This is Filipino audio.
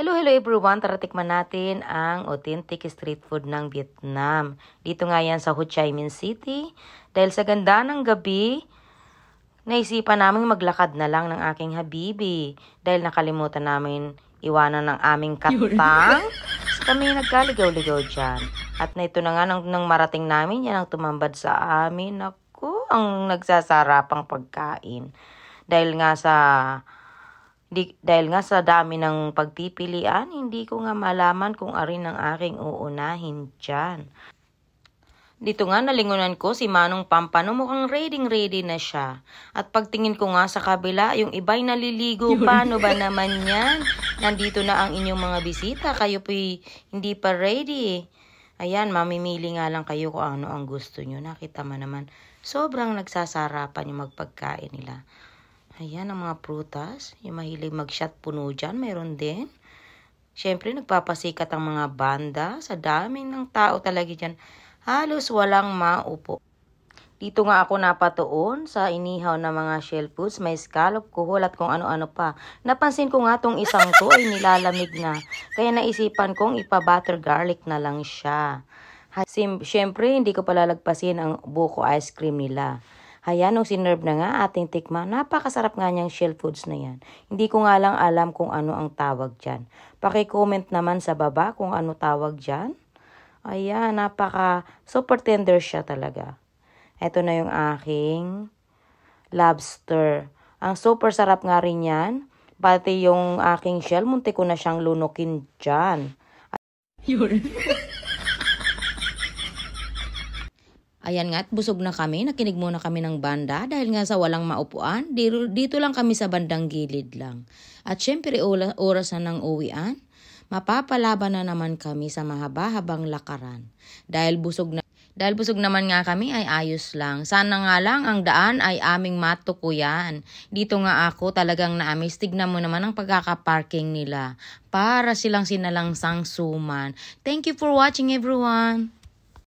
Hello everyone! Tara tikman natin ang authentic street food ng Vietnam. Dito nga yan sa Ho Chi Minh City. Dahil sa ganda ng gabi, naisipan namin maglakad na lang ng aking habibi. Dahil nakalimutan namin iwanan ng aming katang. So kami nagkaligaw-ligaw dyan. At na ito na nga nang marating namin, yan ang tumambad sa amin. Naku, ang nagsasarapang pagkain. Dahil nga sa dami ng pagpipilian, hindi ko nga malaman kung arin ang aking uunahin dyan. Dito nga nalingunan ko si Manong Pampano, mukhang ready na siya. At pagtingin ko nga sa kabila, yung iba'y naliligo. Paano ba naman yan? Nandito na ang inyong mga bisita, kayo po'y hindi pa ready. Ayan, mamimili nga lang kayo kung ano ang gusto nyo. Nakita mo naman, sobrang nagsasarapan yung magpagkain nila. Ayan ang mga prutas. Yung mahilig mag-shot puno dyan, mayroon din. Siyempre, nagpapasikat ang mga banda. Sa dami ng tao talaga dyan. Halos walang maupo. Dito nga ako napatuon sa inihaw na mga shell foods. May scallop, kuhol at kung ano-ano pa. Napansin ko nga tong isang to ay nilalamig na. Kaya naisipan kong ipa-butter garlic na lang siya. Siyempre, hindi ko palalagpasin ang buko ice cream nila. Ayan, nung sinerve na nga ating tikman, napakasarap nga niyang shell foods na yan. Hindi ko nga lang alam kung ano ang tawag dyan. Paki-comment naman sa baba kung ano tawag dyan. Ayan, super tender siya talaga. Ito na yung aking lobster. Ang super sarap nga rin yan. Pati yung aking shell, munti ko na siyang lunukin dyan. Ayan nga, at busog na kami. Nakinig muna kami ng banda dahil nga sa walang maupuan. Dito lang kami sa bandang gilid lang. At syempre, oras na ng uwian. Mapapalaban na naman kami sa mahaba-habang lakaran. Dahil busog naman nga kami ay ayos lang. Sana nga lang ang daan ay aming matukuyan. Dito nga ako talagang naamis. Tignan mo naman ang pagkakaparking nila. Para silang sinalangsang suman. Thank you for watching everyone.